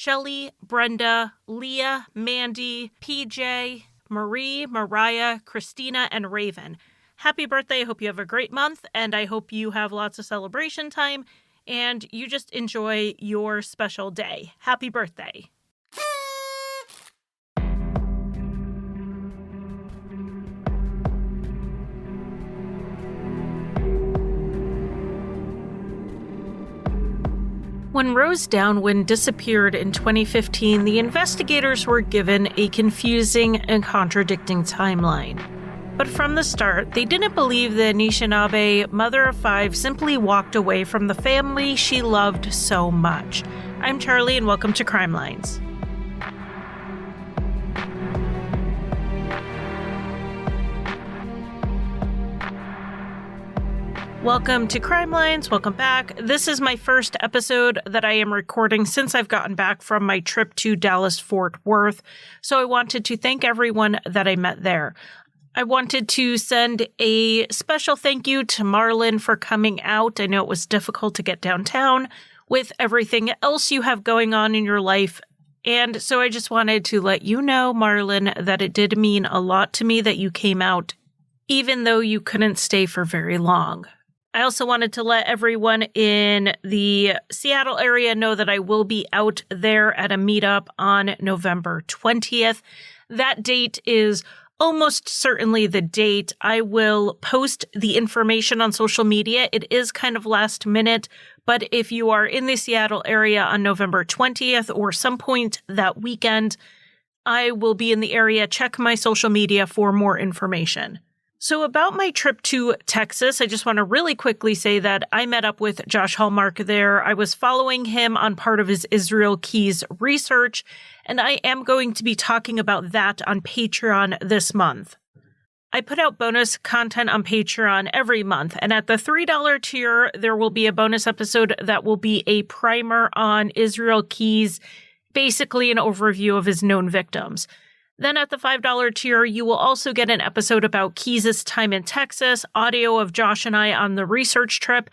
Shelly, Brenda, Leah, Mandy, PJ, Marie, Mariah, Christina, and Raven. Happy birthday. I hope you have a great month, and I hope you have lots of celebration time, and you just enjoy your special day. Happy birthday. When Rose Downwind disappeared in 2015, the investigators were given a confusing and contradicting timeline. But from the start, they didn't believe the Anishinaabe mother of five simply walked away from the family she loved so much. I'm Charlie, and welcome to Crime Lines. Welcome to Crime Lines. Welcome back. This is my first episode that I am recording since I've gotten back from my trip to Dallas-Fort Worth, so I wanted to thank everyone that I met there. I wanted to send a special thank you to Marlon for coming out. I know it was difficult to get downtown with everything else you have going on in your life, and so I just wanted to let you know, Marlon, that it did mean a lot to me that you came out, even though you couldn't stay for very long. I also wanted to let everyone in the Seattle area know that I will be out there at a meetup on November 20th. That date is almost certainly the date. I will post the information on social media. It is kind of last minute, but if you are in the Seattle area on November 20th or some point that weekend, I will be in the area. Check my social media for more information. So about my trip to Texas, I just want to really quickly say that I met up with Josh Hallmark there. I was following him on part of his Israel Keys research, and I am going to be talking about that on Patreon this month. I put out bonus content on Patreon every month, and at the $3 tier, there will be a bonus episode that will be a primer on Israel Keys, basically an overview of his known victims. Then at the $5 tier, you will also get an episode about Keys' time in Texas, audio of Josh and I on the research trip,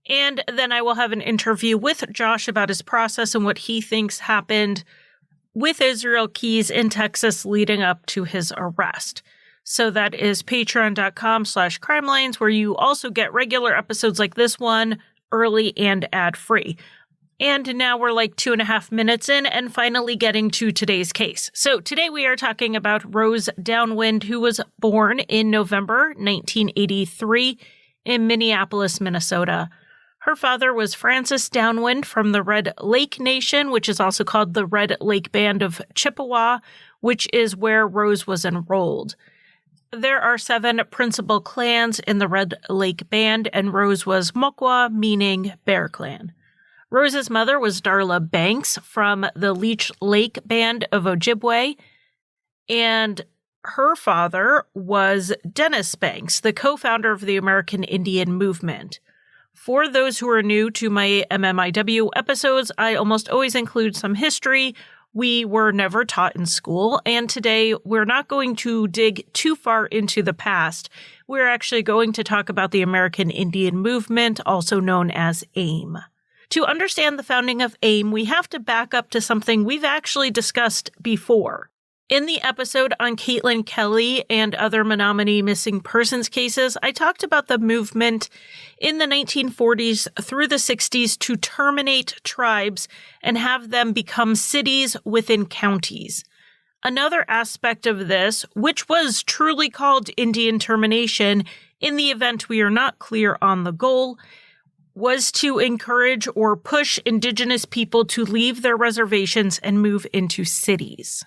and then I will have an interview with Josh about his process and what he thinks happened with Israel Keys in Texas leading up to his arrest. So that is patreon.com/crimelines, where you also get regular episodes like this one, early and ad-free. And now we're like 2.5 minutes in and finally getting to today's case. So today we are talking about Rose Downwind, who was born in November 1983 in Minneapolis, Minnesota. Her father was Francis Downwind from the Red Lake Nation, which is also called the Red Lake Band of Chippewa, which is where Rose was enrolled. There are 7 principal clans in the Red Lake Band, and Rose was Mokwa, meaning Bear Clan. Rose's mother was Darla Banks from the Leech Lake Band of Ojibwe, and her father was Dennis Banks, the co-founder of the American Indian Movement. For those who are new to my MMIW episodes, I almost always include some history we were never taught in school, and today we're not going to dig too far into the past. We're actually going to talk about the American Indian Movement, also known as AIM. To understand the founding of AIM, we have to back up to something we've actually discussed before. In the episode on Caitlin Kelly and other Menominee missing persons cases, I talked about the movement in the 1940s through the 60s to terminate tribes and have them become cities within counties. Another aspect of this, which was truly called Indian termination, in the event we are not clear on the goal, was to encourage or push Indigenous people to leave their reservations and move into cities.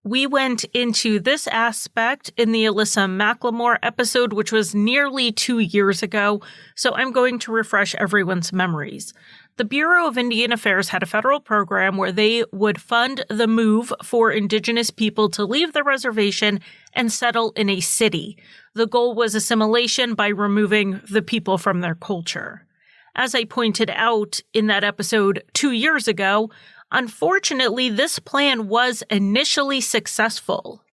We went into this aspect in the Alyssa McLemore episode, which was nearly 2 years ago, so I'm going to refresh everyone's memories. The Bureau of Indian Affairs had a federal program where they would fund the move for Indigenous people to leave the reservation and settle in a city. The goal was assimilation by removing the people from their culture. As I pointed out in that episode 2 years ago, unfortunately, this plan was initially successful.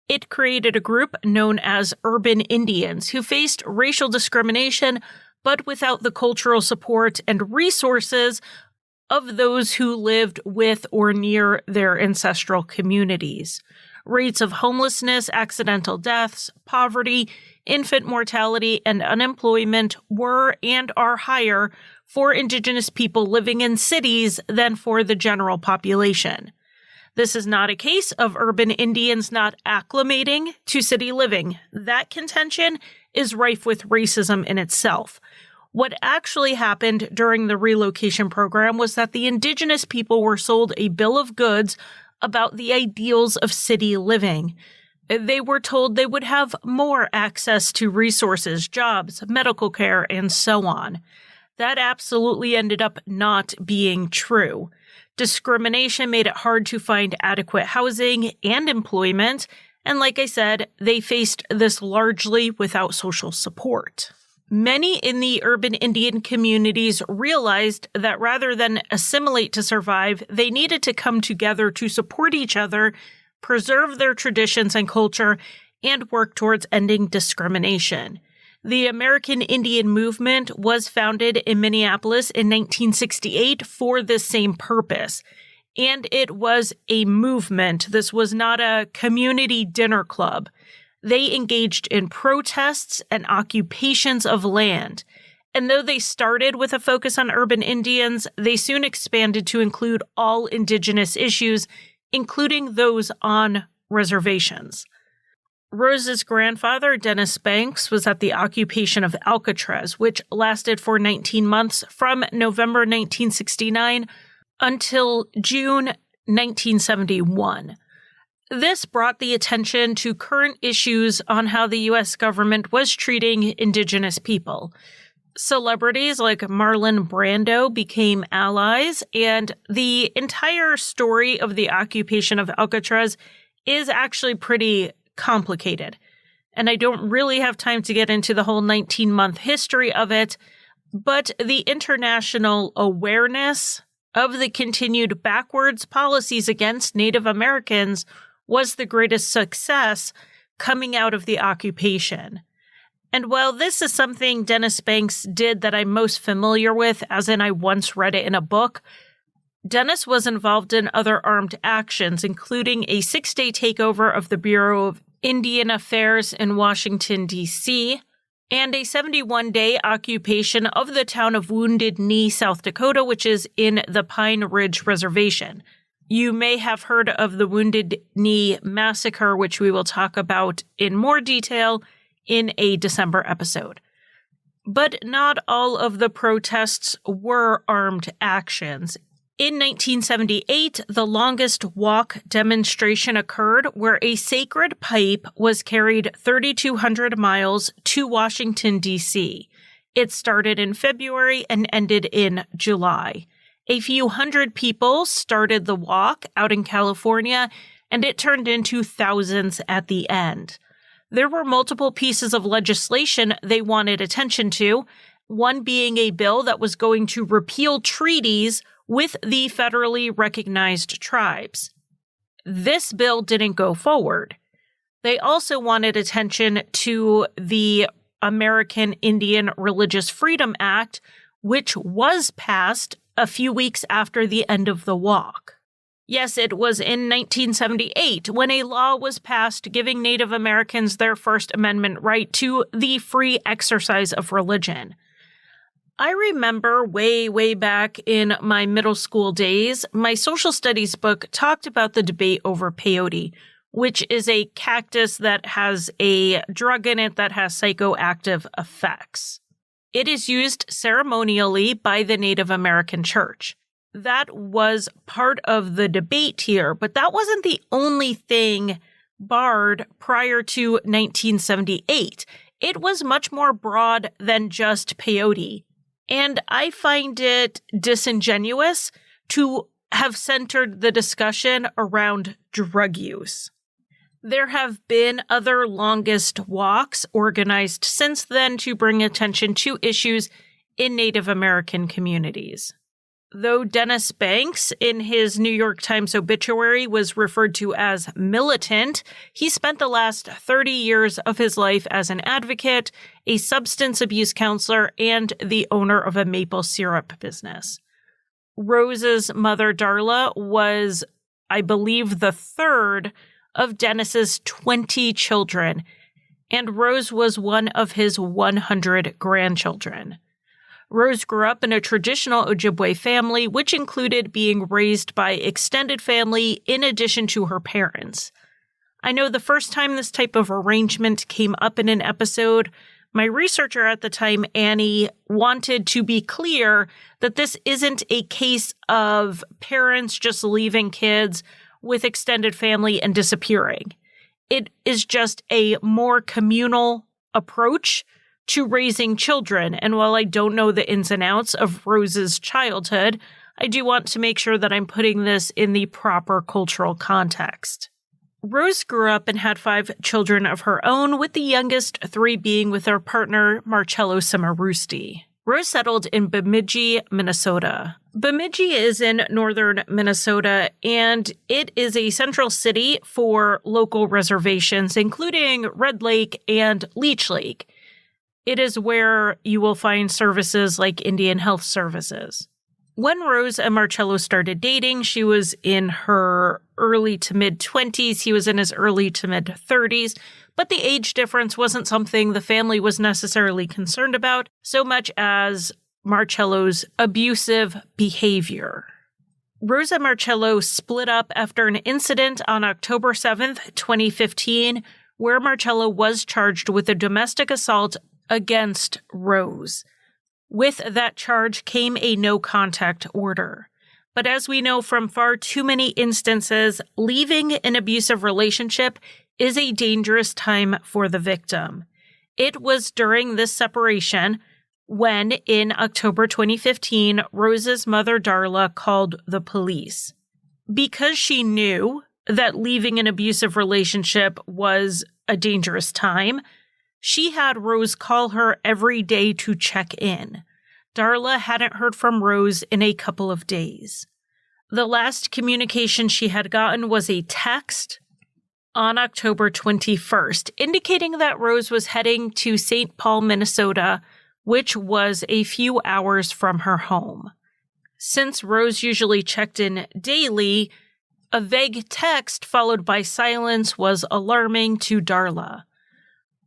It created a group known as urban Indians who faced racial discrimination, but without the cultural support and resources of those who lived with or near their ancestral communities. Rates of homelessness, accidental deaths, poverty, infant mortality, and unemployment were and are higher for Indigenous people living in cities than for the general population. This is not a case of urban Indians not acclimating to city living. That contention is rife with racism in itself. What actually happened during the relocation program was that the Indigenous people were sold a bill of goods about the ideals of city living. They were told they would have more access to resources, jobs, medical care, and so on. That absolutely ended up not being true. Discrimination made it hard to find adequate housing and employment, and like I said, they faced this largely without social support. Many in the urban Indian communities realized that rather than assimilate to survive, they needed to come together to support each other, preserve their traditions and culture, and work towards ending discrimination. The American Indian movement was founded in Minneapolis in 1968 for this same purpose. And it was a movement. This was not a community dinner club. They engaged in protests and occupations of land. And though they started with a focus on urban Indians, they soon expanded to include all Indigenous issues, including those on reservations. Rose's grandfather, Dennis Banks, was at the occupation of Alcatraz, which lasted for 19 months from November 1969 until June 1971. This brought the attention to current issues on how the U.S. government was treating Indigenous people. Celebrities like Marlon Brando became allies, and the entire story of the occupation of Alcatraz is actually pretty complicated. And I don't really have time to get into the whole 19-month history of it, but the international awareness of the continued backwards policies against Native Americans was the greatest success coming out of the occupation. And while this is something Dennis Banks did that I'm most familiar with, as in I once read it in a book, Dennis was involved in other armed actions, including a 6-day takeover of the Bureau of Indian Affairs in Washington, D.C., and a 71-day occupation of the town of Wounded Knee, South Dakota, which is in the Pine Ridge Reservation. You may have heard of the Wounded Knee Massacre, which we will talk about in more detail in a December episode. But not all of the protests were armed actions. In 1978, the longest walk demonstration occurred where a sacred pipe was carried 3,200 miles to Washington, D.C. It started in February and ended in July. A few hundred people started the walk out in California, and it turned into thousands at the end. There were multiple pieces of legislation they wanted attention to, one being a bill that was going to repeal treaties with the federally recognized tribes. This bill didn't go forward. They also wanted attention to the American Indian Religious Freedom Act, which was passed a few weeks after the end of the walk. Yes, it was in 1978 when a law was passed giving Native Americans their First Amendment right to the free exercise of religion. I remember way back in my middle school days, my social studies book talked about the debate over peyote, which is a cactus that has a drug in it that has psychoactive effects. It is used ceremonially by the Native American Church. That was part of the debate here, but that wasn't the only thing barred prior to 1978. It was much more broad than just peyote. And I find it disingenuous to have centered the discussion around drug use. There have been other longest walks organized since then to bring attention to issues in Native American communities. Though Dennis Banks, in his New York Times obituary, was referred to as militant, he spent the last 30 years of his life as an advocate, a substance abuse counselor, and the owner of a maple syrup business. Rose's mother, Darla, was, I believe, the third of Dennis's 20 children, and Rose was one of his 100 grandchildren. Rose grew up in a traditional Ojibwe family, which included being raised by extended family in addition to her parents. I know the first time this type of arrangement came up in an episode, my researcher at the time, Annie, wanted to be clear that this isn't a case of parents just leaving kids with extended family and disappearing. It is just a more communal approach to raising children. And while I don't know the ins and outs of Rose's childhood, I do want to make sure that I'm putting this in the proper cultural context. Rose grew up and had 5 children of her own, with the youngest 3 being with her partner, Marcello Cimarusti. Rose settled in Bemidji, Minnesota. Bemidji is in northern Minnesota, and it is a central city for local reservations, including Red Lake and Leech Lake. It is where you will find services like Indian Health Services. When Rose and Marcello started dating, she was in her early to mid-20s. He was in his early to mid-30s. But the age difference wasn't something the family was necessarily concerned about, so much as Marcello's abusive behavior. Rose and Marcello split up after an incident on October 7th, 2015, where Marcello was charged with a domestic assault against Rose. With that charge came a no-contact order. But as we know from far too many instances, leaving an abusive relationship is a dangerous time for the victim. It was during this separation when, in October 2015, Rose's mother, Darla, called the police. Because she knew that leaving an abusive relationship was a dangerous time, she had Rose call her every day to check in. Darla hadn't heard from Rose in a couple of days. The last communication she had gotten was a text on October 21st, indicating that Rose was heading to St. Paul, Minnesota, which was a few hours from her home. Since Rose usually checked in daily, a vague text followed by silence was alarming to Darla.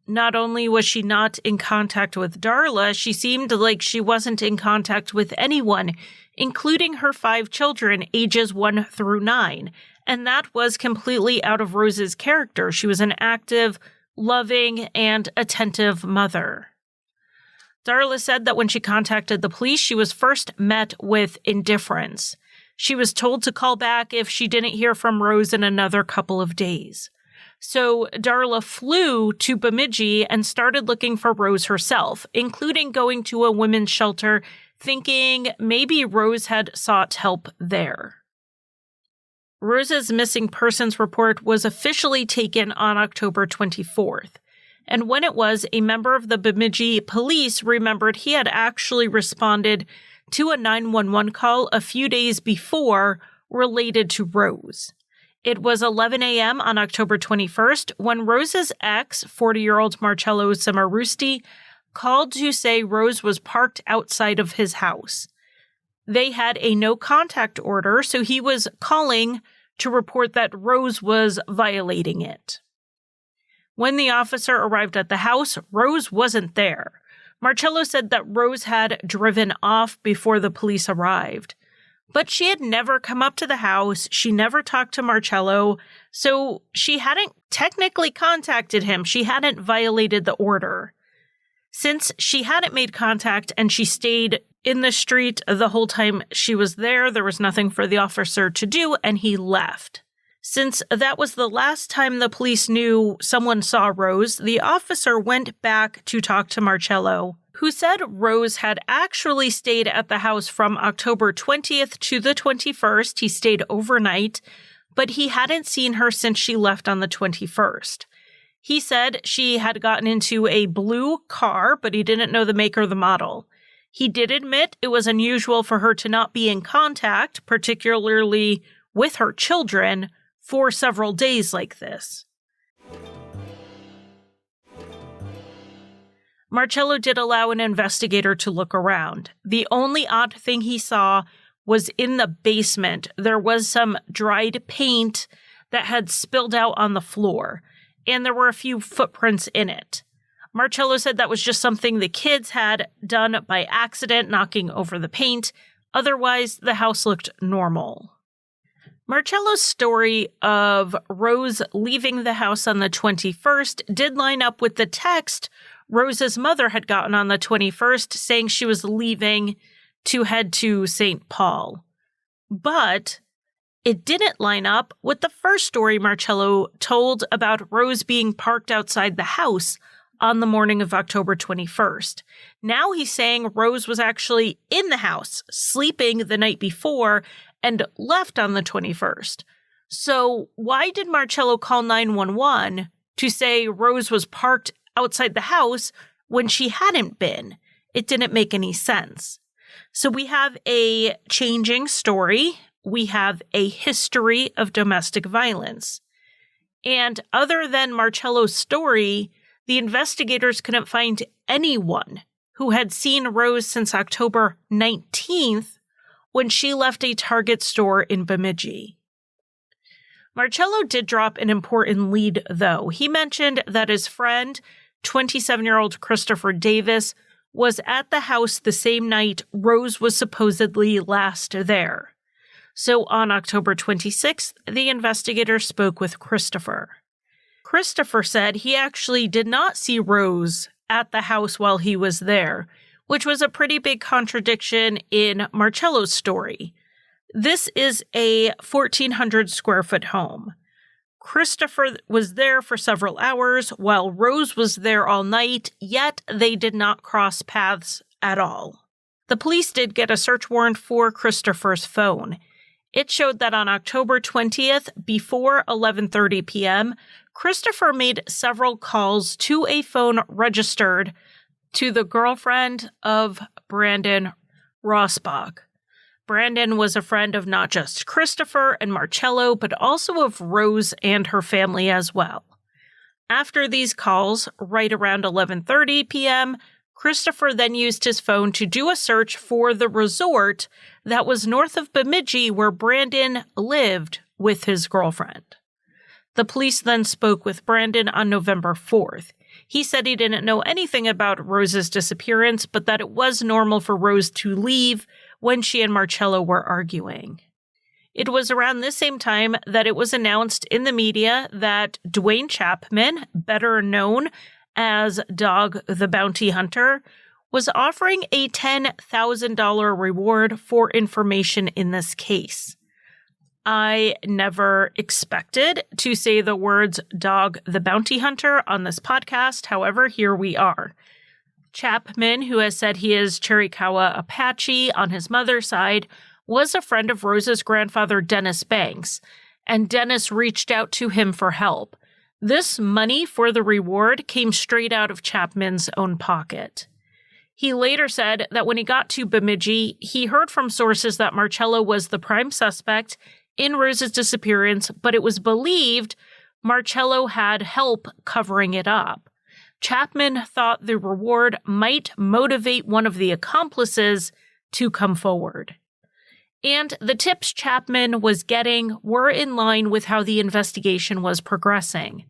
Not only was she not in contact with Darla, she seemed like she wasn't in contact with anyone, including her 5 children, ages 1 through 9. And that was completely out of Rose's character. She was an active, loving, and attentive mother. Darla said that when she contacted the police, she was first met with indifference. She was told to call back if she didn't hear from Rose in another couple of days. So Darla flew to Bemidji and started looking for Rose herself, including going to a women's shelter, thinking maybe Rose had sought help there. Rose's missing persons report was officially taken on October 24th. And when it was, a member of the Bemidji police remembered he had actually responded to a 911 call a few days before related to Rose. It was 11 a.m. on October 21st when Rose's ex, 40-year-old Marcello Cimarusti, called to say Rose was parked outside of his house. They had a no-contact order, so he was calling to report that Rose was violating it. When the officer arrived at the house, Rose wasn't there. Marcello said that Rose had driven off before the police arrived. But she had never come up to the house, she never talked to Marcello, so she hadn't technically contacted him. She hadn't violated the order. Since she hadn't made contact and she stayed in the street the whole time she was there, there was nothing for the officer to do, and he left. Since that was the last time the police knew someone saw Rose, the officer went back to talk to Marcello, who said Rose had actually stayed at the house from October 20th to the 21st. He stayed overnight, but he hadn't seen her since she left on the 21st. He said she had gotten into a blue car, but he didn't know the make or the model. He did admit it was unusual for her to not be in contact, particularly with her children, for several days like this. Marcello did allow an investigator to look around. The only odd thing he saw was in the basement. There was some dried paint that had spilled out on the floor, and there were a few footprints in it. Marcello said that was just something the kids had done by accident, knocking over the paint. Otherwise, the house looked normal. Marcello's story of Rose leaving the house on the 21st did line up with the text Rose's mother had gotten on the 21st saying she was leaving to head to St. Paul. But it didn't line up with the first story Marcello told about Rose being parked outside the house on the morning of October 21st. Now he's saying Rose was actually in the house, sleeping the night before, and left on the 21st. So why did Marcello call 911 to say Rose was parked outside the house when she hadn't been? It didn't make any sense. So we have a changing story. We have a history of domestic violence. And other than Marcello's story, the investigators couldn't find anyone who had seen Rose since October 19th when she left a Target store in Bemidji. Marcello did drop an important lead, though. He mentioned that his friend, 27-year-old Christopher Davis, was at the house the same night Rose was supposedly last there. So on October 26th, the investigator spoke with Christopher. Christopher said he actually did not see Rose at the house while he was there, which was a pretty big contradiction in Marcello's story. This is a 1,400 square foot home. Christopher was there for several hours while Rose was there all night, yet they did not cross paths at all. The police did get a search warrant for Christopher's phone. It showed that on October 20th, before 11:30 p.m., Christopher made several calls to a phone registered to the girlfriend of Brandon Rossbach. Brandon was a friend of not just Christopher and Marcello, but also of Rose and her family as well. After these calls, right around 11:30 p.m., Christopher then used his phone to do a search for the resort that was north of Bemidji where Brandon lived with his girlfriend. The police then spoke with Brandon on November 4th. He said he didn't know anything about Rose's disappearance, but that it was normal for Rose to leave when she and Marcello were arguing. It was around this same time that it was announced in the media that Dwayne Chapman, better known as Dog the Bounty Hunter, was offering a $10,000 reward for information in this case. I never expected to say the words Dog the Bounty Hunter on this podcast. However, here we are. Chapman, who has said he is Chiricahua Apache on his mother's side, was a friend of Rose's grandfather, Dennis Banks, and Dennis reached out to him for help. This money for the reward came straight out of Chapman's own pocket. He later said that when he got to Bemidji, he heard from sources that Marcello was the prime suspect in Rose's disappearance, but it was believed Marcello had help covering it up. Chapman thought the reward might motivate one of the accomplices to come forward. And the tips Chapman was getting were in line with how the investigation was progressing.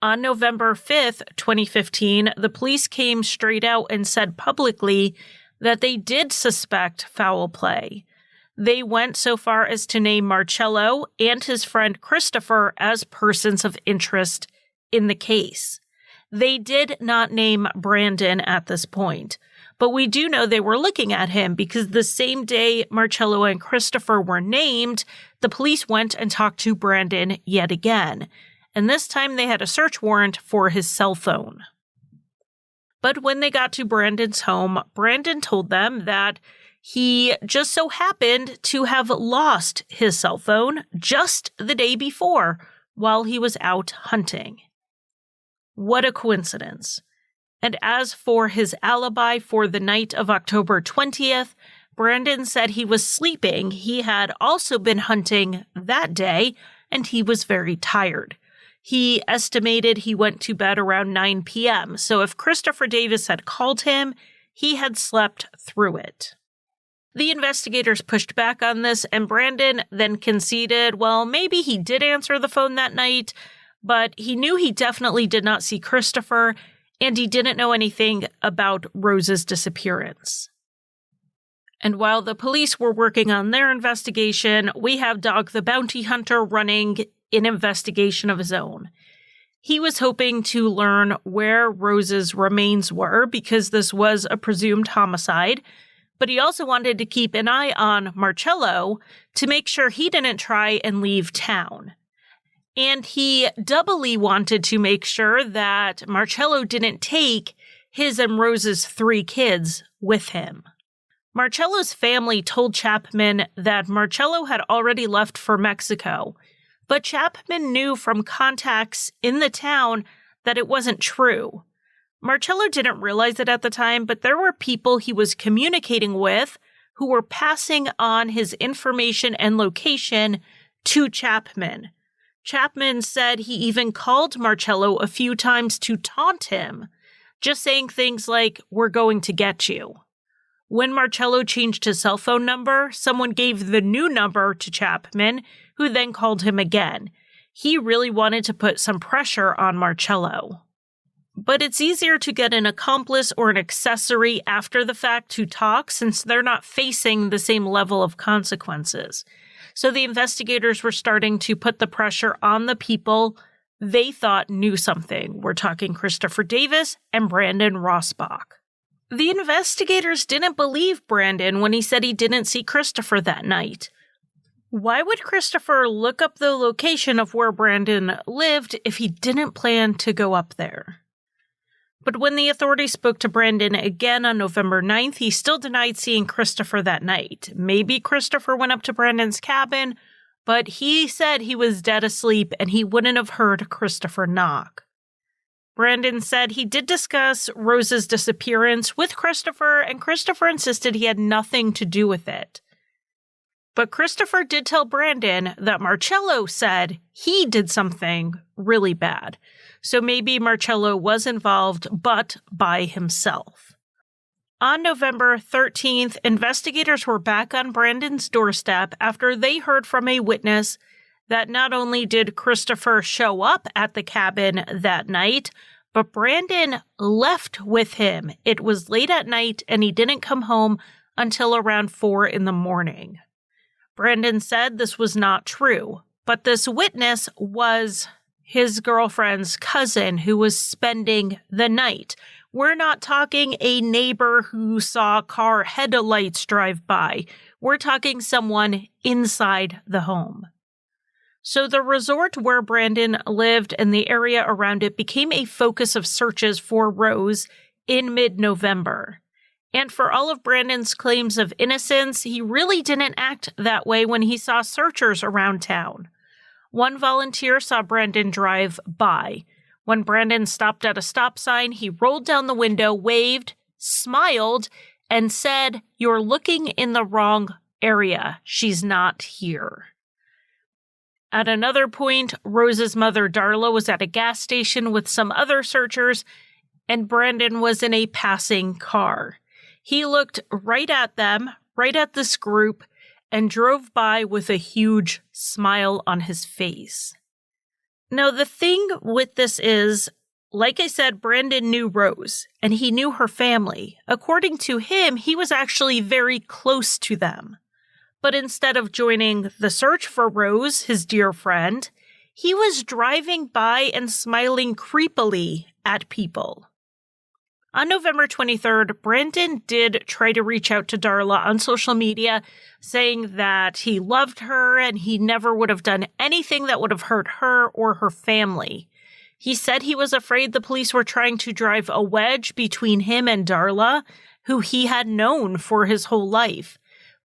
On November 5th, 2015, the police came straight out and said publicly that they did suspect foul play. They went so far as to name Marcello and his friend Christopher as persons of interest in the case. They did not name Brandon at this point, but we do know they were looking at him because the same day Marcello and Christopher were named, the police went and talked to Brandon yet again. And this time they had a search warrant for his cell phone. But when they got to Brandon's home, Brandon told them that he just so happened to have lost his cell phone just the day before while he was out hunting. What a coincidence. And as for his alibi for the night of October 20th, Brandon said he was sleeping. He had also been hunting that day, and he was very tired. He estimated he went to bed around 9 p.m., so if Christopher Davis had called him, he had slept through it. The investigators pushed back on this, and Brandon then conceded, well, maybe he did answer the phone that night, but he knew he definitely did not see Christopher, and he didn't know anything about Rose's disappearance. And while the police were working on their investigation, we have Dog the Bounty Hunter running an investigation of his own. He was hoping to learn where Rose's remains were because this was a presumed homicide, but he also wanted to keep an eye on Marcello to make sure he didn't try and leave town. And he doubly wanted to make sure that Marcello didn't take his and Rose's 3 kids with him. Marcello's family told Chapman that Marcello had already left for Mexico, but Chapman knew from contacts in the town that it wasn't true. Marcello didn't realize it at the time, but there were people he was communicating with who were passing on his information and location to Chapman. Chapman said he even called Marcello a few times to taunt him, just saying things like, "We're going to get you." When Marcello changed his cell phone number, someone gave the new number to Chapman, who then called him again. He really wanted to put some pressure on Marcello. But it's easier to get an accomplice or an accessory after the fact to talk since they're not facing the same level of consequences. So the investigators were starting to put the pressure on the people they thought knew something. We're talking Christopher Davis and Brandon Rosbach. The investigators didn't believe Brandon when he said he didn't see Christopher that night. Why would Christopher look up the location of where Brandon lived if he didn't plan to go up there? But when the authorities spoke to Brandon again on November 9th, he still denied seeing Christopher that night. Maybe Christopher went up to Brandon's cabin, but he said he was dead asleep and he wouldn't have heard Christopher knock. Brandon said he did discuss Rose's disappearance with Christopher, and Christopher insisted he had nothing to do with it. But Christopher did tell Brandon that Marcello said he did something really bad. So maybe Marcello was involved, but by himself. On November 13th, investigators were back on Brandon's doorstep after they heard from a witness that not only did Christopher show up at the cabin that night, but Brandon left with him. It was late at night and he didn't come home until around 4 a.m. Brandon said this was not true, but this witness was his girlfriend's cousin who was spending the night. We're not talking a neighbor who saw car headlights drive by. We're talking someone inside the home. So the resort where Brandon lived and the area around it became a focus of searches for Rose in mid-November. And for all of Brandon's claims of innocence, he really didn't act that way when he saw searchers around town. One volunteer saw Brandon drive by. When Brandon stopped at a stop sign, he rolled down the window, waved, smiled, and said, "You're looking in the wrong area. She's not here." At another point, Rose's mother, Darla, was at a gas station with some other searchers, and Brandon was in a passing car. He looked right at them, right at this group, and drove by with a huge smile on his face. Now, the thing with this is, like I said, Brandon knew Rose, and he knew her family. According to him, he was actually very close to them. But instead of joining the search for Rose, his dear friend, he was driving by and smiling creepily at people. On November 23rd, Brandon did try to reach out to Darla on social media, saying that he loved her and he never would have done anything that would have hurt her or her family. He said he was afraid the police were trying to drive a wedge between him and Darla, who he had known for his whole life.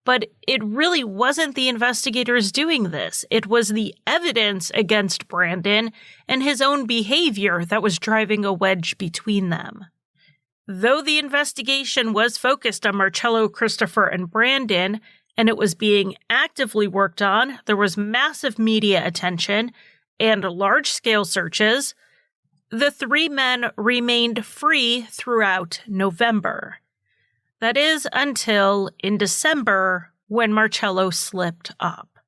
But it really wasn't the investigators doing this. It was the evidence against Brandon and his own behavior that was driving a wedge between them. Though the investigation was focused on Marcello, Christopher, and Brandon, and it was being actively worked on, there was massive media attention and large-scale searches. The 3 men remained free throughout November. That is until in December when Marcello slipped up.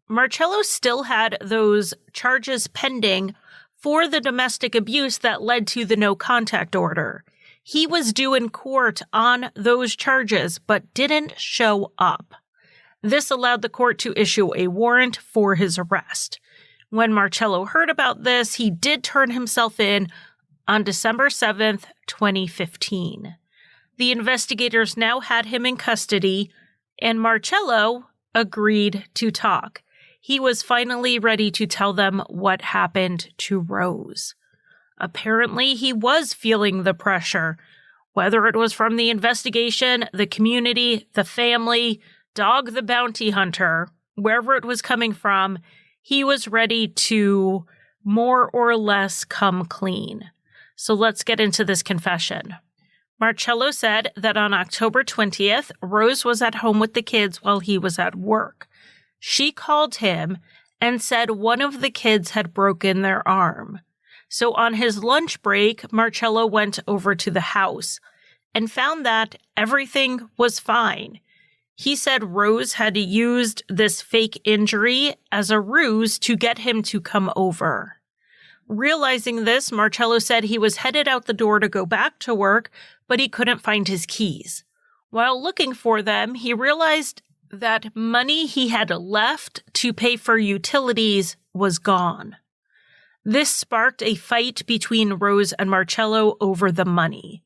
Marcello still had those charges pending for the domestic abuse that led to the no contact order. He was due in court on those charges, but didn't show up. This allowed the court to issue a warrant for his arrest. When Marcello heard about this, he did turn himself in on December 7th, 2015. The investigators now had him in custody, and Marcello agreed to talk. He was finally ready to tell them what happened to Rose. Apparently, he was feeling the pressure, whether it was from the investigation, the community, the family, Dog the bounty hunter, wherever it was coming from. He was ready to more or less come clean. So let's get into this confession. Marcello said that on October 20th, Rose was at home with the kids while he was at work. She called him and said one of the kids had broken their arm. So on his lunch break, Marcello went over to the house and found that everything was fine. He said Rose had used this fake injury as a ruse to get him to come over. Realizing this, Marcello said he was headed out the door to go back to work, but he couldn't find his keys. While looking for them, he realized that money he had left to pay for utilities was gone. This sparked a fight between Rose and Marcello over the money.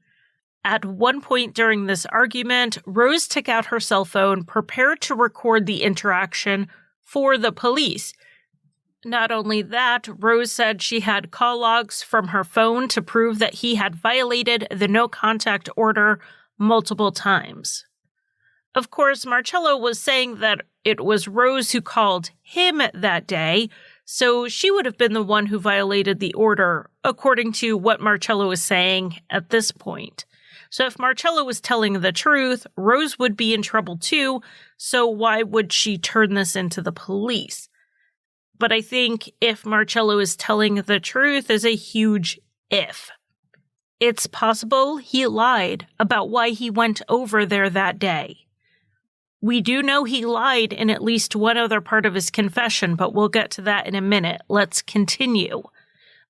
At one point during this argument, Rose took out her cell phone, prepared to record the interaction for the police. Not only that, Rose said she had call logs from her phone to prove that he had violated the no contact order multiple times. Of course, Marcello was saying that it was Rose who called him that day, so she would have been the one who violated the order, according to what Marcello was saying at this point. So if Marcello was telling the truth, Rose would be in trouble too, so why would she turn this into the police? But I think if Marcello is telling the truth is a huge if. It's possible he lied about why he went over there that day. We do know he lied in at least one other part of his confession, but we'll get to that in a minute. Let's continue.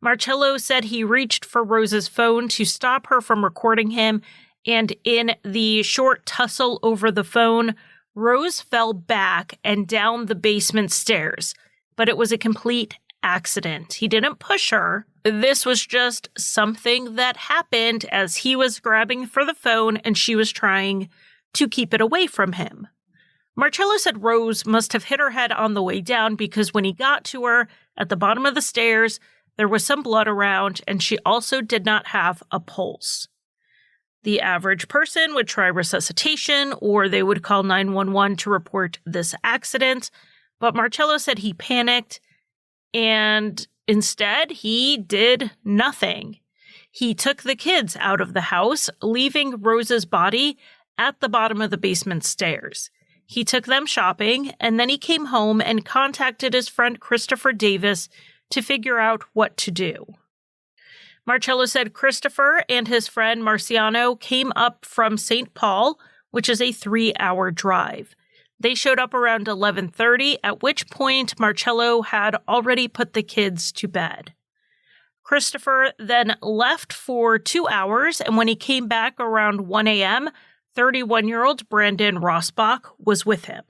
Marcello said he reached for Rose's phone to stop her from recording him, and in the short tussle over the phone, Rose fell back and down the basement stairs, but it was a complete accident. He didn't push her. This was just something that happened as he was grabbing for the phone and she was trying to keep it away from him. Marcello said Rose must have hit her head on the way down because when he got to her at the bottom of the stairs, there was some blood around, and she also did not have a pulse. The average person would try resuscitation, or they would call 911 to report this accident, but Marcello said he panicked, and instead he did nothing. He took the kids out of the house, leaving Rose's body at the bottom of the basement stairs. He took them shopping, and then he came home and contacted his friend Christopher Davis to figure out what to do. Marcello said Christopher and his friend Marciano came up from St. Paul, which is a 3-hour drive. They showed up around 11:30, at which point Marcello had already put the kids to bed. Christopher then left for 2 hours, and when he came back around 1 a.m., 31-year-old Brandon Rosbach was with him.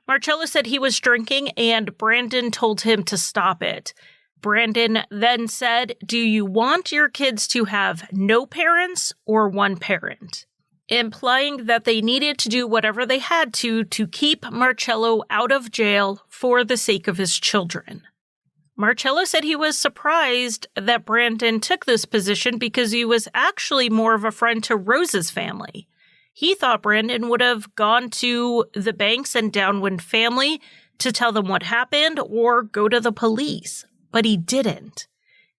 Marcello said he was drinking, and Brandon told him to stop it. Brandon then said, "Do you want your kids to have no parents or one parent?" Implying that they needed to do whatever they had to keep Marcello out of jail for the sake of his children. Marcello said he was surprised that Brandon took this position because he was actually more of a friend to Rose's family. He thought Brandon would have gone to the Banks and Downwind family to tell them what happened or go to the police, but he didn't.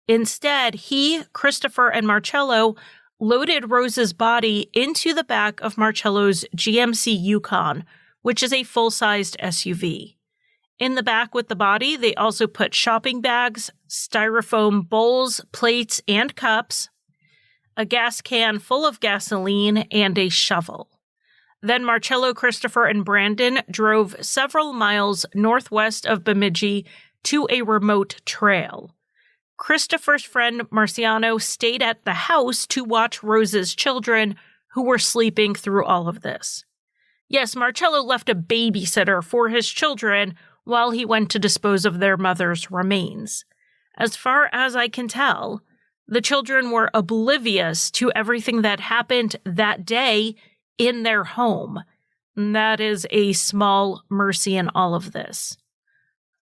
Instead, he, Christopher, and Marcello loaded Rose's body into the back of Marcello's GMC Yukon, which is a full-sized SUV. In the back with the body, they also put shopping bags, styrofoam bowls, plates, and cups, a gas can full of gasoline, and a shovel. Then Marcello, Christopher, and Brandon drove several miles northwest of Bemidji to a remote trail. Christopher's friend Marciano stayed at the house to watch Rose's children, who were sleeping through all of this. Yes, Marcello left a babysitter for his children while he went to dispose of their mother's remains. As far as I can tell, the children were oblivious to everything that happened that day in their home. And that is a small mercy in all of this.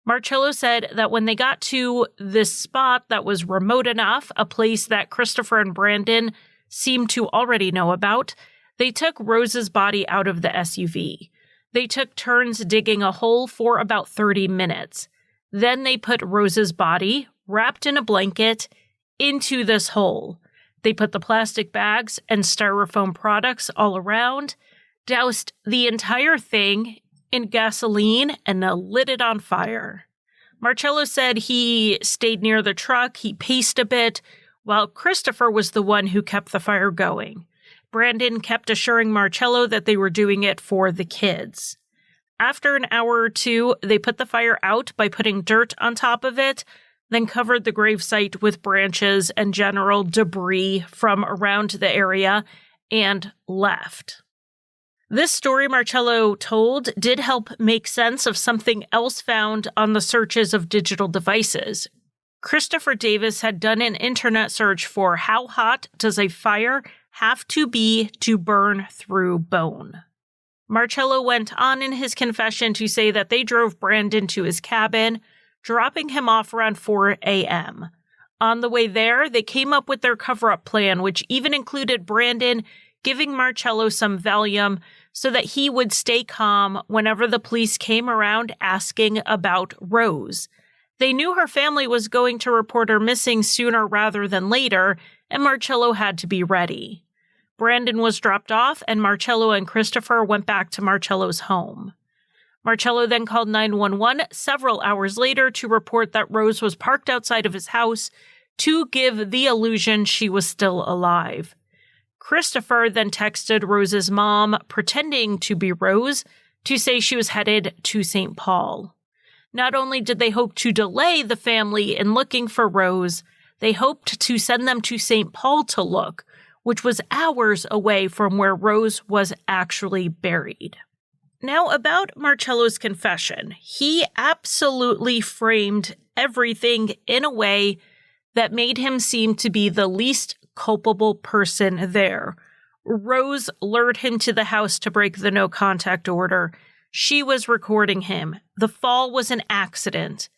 Marcello said that when they got to this spot that was remote enough, a place that Christopher and Brandon seemed to already know about, they took Rose's body out of the SUV. They took turns digging a hole for about 30 minutes. Then they put Rose's body, wrapped in a blanket, into this hole. They put the plastic bags and styrofoam products all around, doused the entire thing in gasoline, and lit it on fire. Marcello said he stayed near the truck, he paced a bit, while Christopher was the one who kept the fire going. Brandon kept assuring Marcello that they were doing it for the kids. After an hour or two, they put the fire out by putting dirt on top of it, then covered the gravesite with branches and general debris from around the area, and left. This story Marcello told did help make sense of something else found on the searches of digital devices. Christopher Davis had done an internet search for how hot does a fire have to be to burn through bone. Marcello went on in his confession to say that they drove Brandon to his cabin, dropping him off around 4 a.m. On the way there, they came up with their cover-up plan, which even included Brandon giving Marcello some Valium so that he would stay calm whenever the police came around asking about Rose. They knew her family was going to report her missing sooner rather than later, and Marcello had to be ready. Brandon was dropped off, and Marcello and Christopher went back to Marcello's home. Marcello then called 911 several hours later to report that Rose was parked outside of his house to give the illusion she was still alive. Christopher then texted Rose's mom, pretending to be Rose, to say she was headed to St. Paul. Not only did they hope to delay the family in looking for Rose, they hoped to send them to St. Paul to look, which was hours away from where Rose was actually buried. Now, about Marcello's confession, he absolutely framed everything in a way that made him seem to be the least culpable person there. Rose lured him to the house to break the no-contact order. She was recording him. The fall was an accident.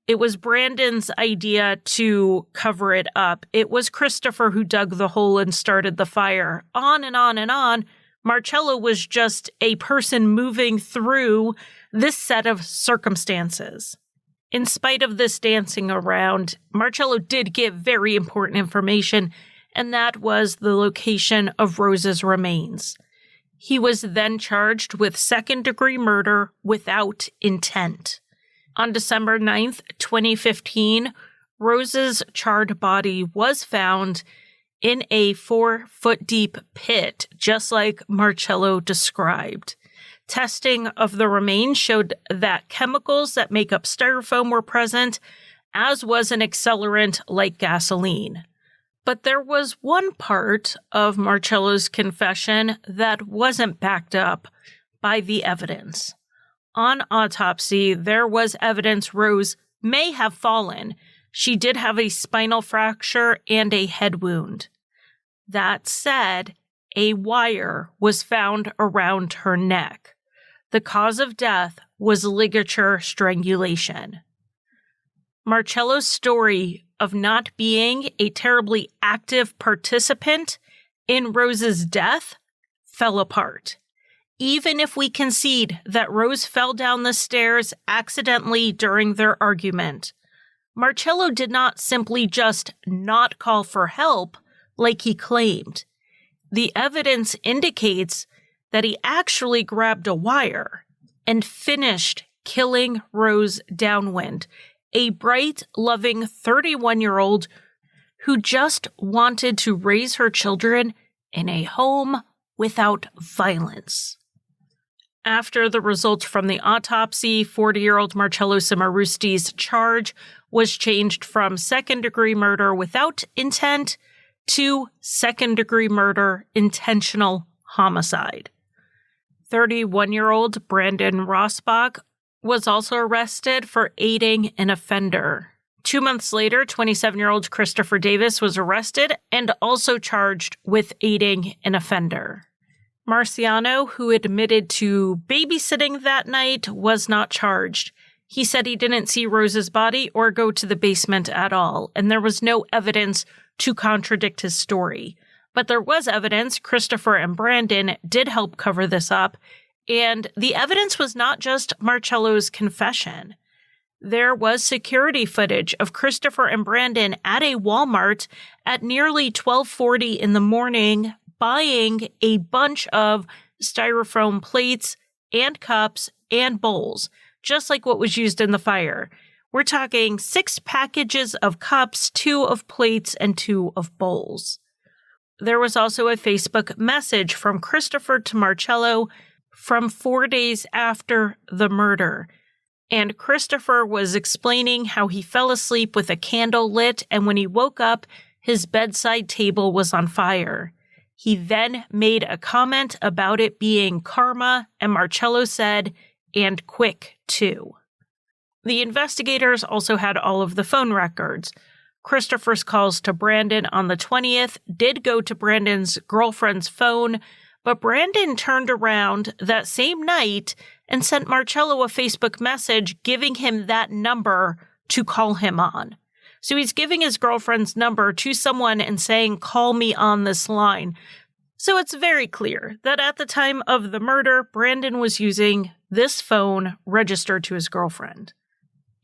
It was Brandon's idea to cover it up. It was Christopher who dug the hole and started the fire. On and on and on. Marcello was just a person moving through this set of circumstances. In spite of this dancing around, Marcello did give very important information, and that was the location of Rose's remains. He was then charged with second-degree murder without intent. On December 9th, 2015, Rose's charred body was found in a 4-foot-deep pit, just like Marcello described. Testing of the remains showed that chemicals that make up styrofoam were present, as was an accelerant like gasoline. But there was one part of Marcello's confession that wasn't backed up by the evidence. On autopsy, there was evidence Rose may have fallen. She did have a spinal fracture and a head wound. That said, a wire was found around her neck. The cause of death was ligature strangulation. Marcello's story of not being a terribly active participant in Rose's death fell apart. Even if we concede that Rose fell down the stairs accidentally during their argument, Marcello did not simply just not call for help like he claimed. The evidence indicates that he actually grabbed a wire and finished killing Rose Downwind, a bright, loving 31-year-old who just wanted to raise her children in a home without violence. After the results from the autopsy, 40-year-old Marcello Cimarusti's charge was changed from second-degree murder without intent to second-degree murder intentional homicide. 31-year-old Brandon Rosbach was also arrested for aiding an offender. 2 months later, 27-year-old Christopher Davis was arrested and also charged with aiding an offender. Marciano, who admitted to babysitting that night, was not charged. He said he didn't see Rose's body or go to the basement at all, and there was no evidence to contradict his story. But there was evidence. Christopher and Brandon did help cover this up, and the evidence was not just Marcello's confession. There was security footage of Christopher and Brandon at a Walmart at nearly 12:40 in the morning, buying a bunch of styrofoam plates and cups and bowls, just like what was used in the fire. We're talking 6 packages of cups, 2 of plates, and 2 of bowls. There was also a Facebook message from Christopher to Marcello from 4 days after the murder. And Christopher was explaining how he fell asleep with a candle lit, and when he woke up, his bedside table was on fire. He then made a comment about it being karma, and Marcello said, "And quick, too." The investigators also had all of the phone records. Christopher's calls to Brandon on the 20th did go to Brandon's girlfriend's phone, but Brandon turned around that same night and sent Marcello a Facebook message giving him that number to call him on. So he's giving his girlfriend's number to someone and saying, "Call me on this line." So it's very clear that at the time of the murder, Brandon was using this phone registered to his girlfriend.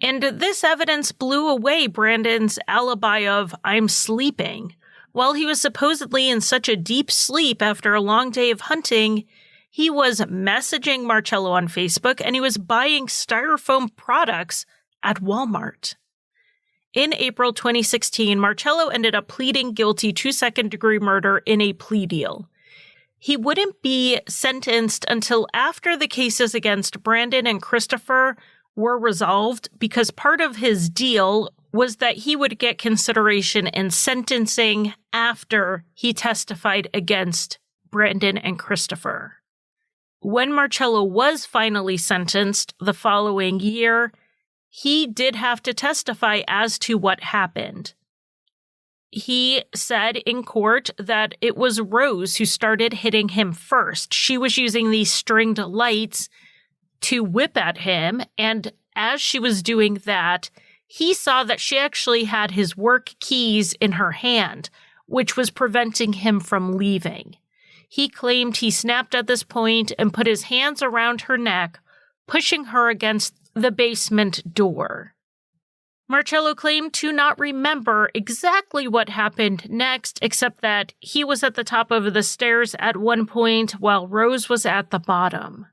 And this evidence blew away Brandon's alibi of "I'm sleeping." While he was supposedly in such a deep sleep after a long day of hunting, he was messaging Marcello on Facebook and he was buying styrofoam products at Walmart. In April 2016, Marcello ended up pleading guilty to second-degree murder in a plea deal. He wouldn't be sentenced until after the cases against Brandon and Christopher were resolved, because part of his deal was that he would get consideration in sentencing after he testified against Brandon and Christopher. When Marcello was finally sentenced the following year, he did have to testify as to what happened. He said in court that it was Rose who started hitting him first. She was using these stringed lights to whip at him, and as she was doing that, he saw that she actually had his work keys in her hand, which was preventing him from leaving. He claimed he snapped at this point and put his hands around her neck, pushing her against the basement door. Marcello claimed to not remember exactly what happened next, except that he was at the top of the stairs at one point while Rose was at the bottom.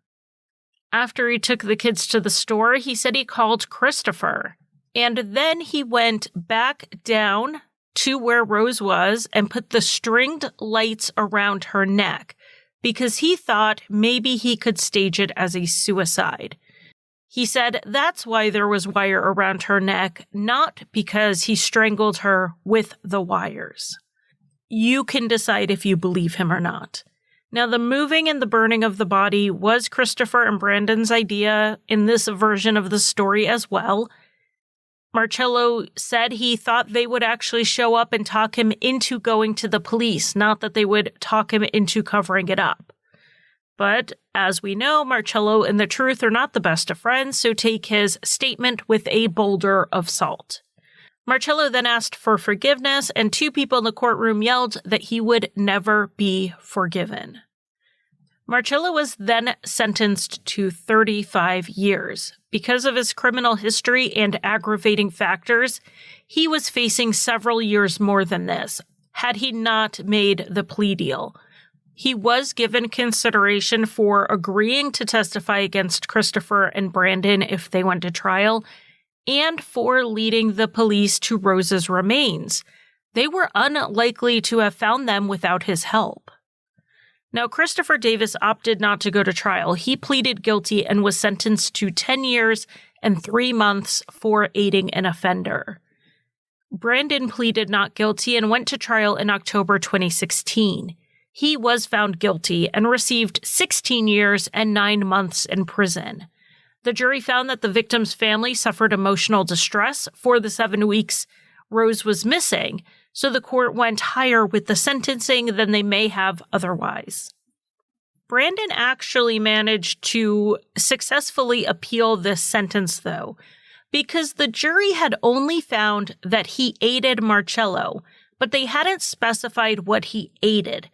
After he took the kids to the store, he said he called Christopher, and then he went back down to where Rose was and put the stringed lights around her neck because he thought maybe he could stage it as a suicide. He said that's why there was wire around her neck, not because he strangled her with the wires. You can decide if you believe him or not. Now, the moving and the burning of the body was Christopher and Brandon's idea in this version of the story as well. Marcello said he thought they would actually show up and talk him into going to the police, not that they would talk him into covering it up. But as we know, Marcello and the truth are not the best of friends, so take his statement with a boulder of salt. Marcello then asked for forgiveness, and 2 people in the courtroom yelled that he would never be forgiven. Marcello was then sentenced to 35 years. Because of his criminal history and aggravating factors, he was facing several years more than this, had he not made the plea deal. He was given consideration for agreeing to testify against Christopher and Brandon if they went to trial, and for leading the police to Rose's remains. They were unlikely to have found them without his help. Now, Christopher Davis opted not to go to trial. He pleaded guilty and was sentenced to 10 years and 3 months for aiding an offender. Brandon pleaded not guilty and went to trial in October 2016. He was found guilty and received 16 years and 9 months in prison. The jury found that the victim's family suffered emotional distress for the 7 weeks Rose was missing, so the court went higher with the sentencing than they may have otherwise. Brandon actually managed to successfully appeal this sentence, though, because the jury had only found that he aided Marcello, but they hadn't specified what he aided.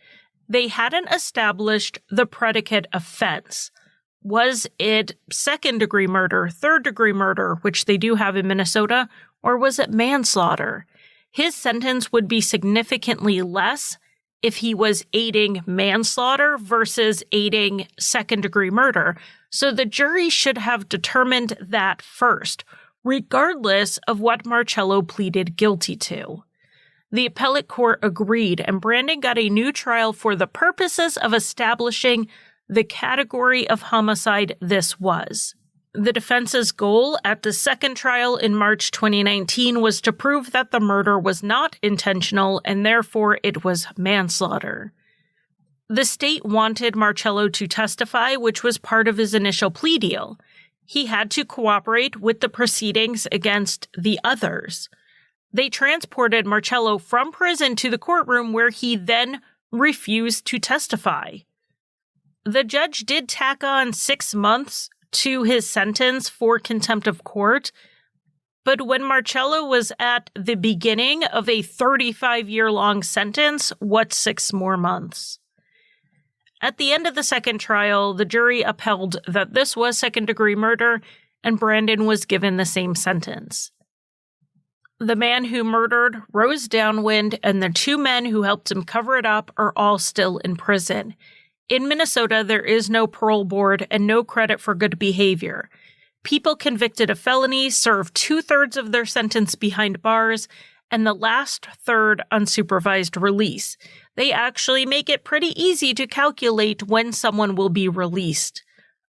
They hadn't established the predicate offense. Was it second-degree murder, third-degree murder, which they do have in Minnesota, or was it manslaughter? His sentence would be significantly less if he was aiding manslaughter versus aiding second-degree murder. So the jury should have determined that first, regardless of what Marcello pleaded guilty to. The appellate court agreed, and Brandon got a new trial for the purposes of establishing the category of homicide this was. The defense's goal at the second trial in March 2019 was to prove that the murder was not intentional and therefore it was manslaughter. The state wanted Marcello to testify, which was part of his initial plea deal. He had to cooperate with the proceedings against the others. They transported Marcello from prison to the courtroom where he then refused to testify. The judge did tack on 6 months to his sentence for contempt of court, but when Marcello was at the beginning of a 35-year-long sentence, what's 6 more months? At the end of the second trial, the jury upheld that this was second-degree murder, and Brandon was given the same sentence. The man who murdered Rose Downwind and the 2 men who helped him cover it up are all still in prison. In Minnesota, there is no parole board and no credit for good behavior. People convicted of felonies serve 2/3 of their sentence behind bars and the last third unsupervised release. They actually make it pretty easy to calculate when someone will be released.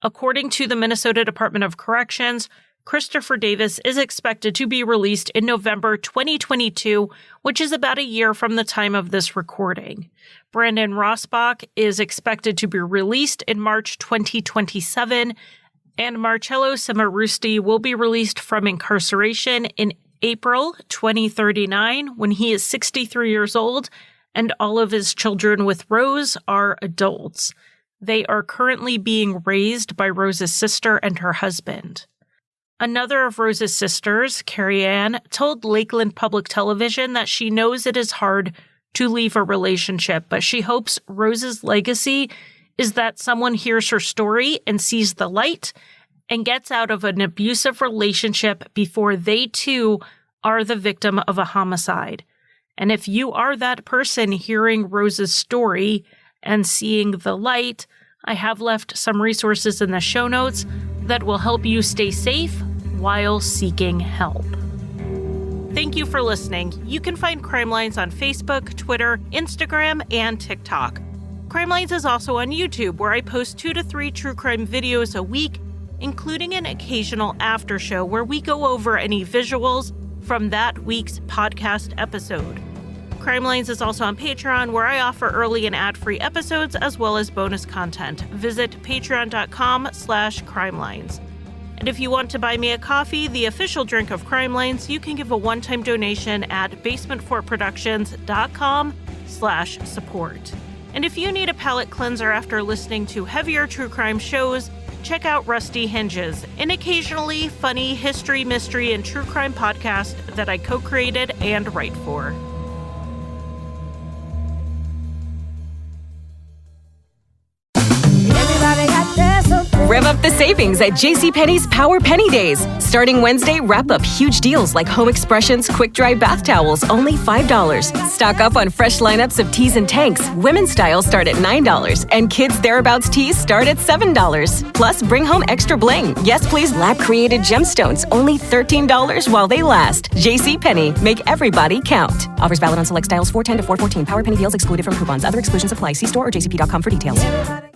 According to the Minnesota Department of Corrections, Christopher Davis is expected to be released in November 2022, which is about a year from the time of this recording. Brandon Rosbach is expected to be released in March 2027, and Marcello Cimarusti will be released from incarceration in April 2039 when he is 63 years old, and all of his children with Rose are adults. They are currently being raised by Rose's sister and her husband. Another of Rose's sisters, Carrie Ann, told Lakeland Public Television that she knows it is hard to leave a relationship, but she hopes Rose's legacy is that someone hears her story and sees the light and gets out of an abusive relationship before they too are the victim of a homicide. And if you are that person hearing Rose's story and seeing the light, I have left some resources in the show notes that will help you stay safe while seeking help. Thank you for listening. You can find Crime Lines on Facebook, Twitter, Instagram, and TikTok. Crime Lines is also on YouTube, where I post 2 to 3 true crime videos a week, including an occasional after show where we go over any visuals from that week's podcast episode. Crime Lines is also on Patreon, where I offer early and ad-free episodes as well as bonus content. Visit patreon.com/crimelines. And if you want to buy me a coffee, the official drink of Crime Lines, you can give a one-time donation at basementfortproductions.com/support. And if you need a palate cleanser after listening to heavier true crime shows, check out Rusty Hinges, an occasionally funny history, mystery, and true crime podcast that I co-created and write for. Rev up up the savings at JCPenney's Power Penny Days. Starting Wednesday, wrap up huge deals like Home Expressions Quick Dry Bath Towels, only $5. Stock up on fresh lineups of tees and tanks. Women's styles start at $9, and kids' thereabouts tees start at $7. Plus, bring home extra bling. Yes, please, lab-created gemstones, only $13 while they last. JCPenney, make everybody count. Offers valid on select styles 410 to 414. Power Penny deals excluded from coupons. Other exclusions apply. See store or jcp.com for details.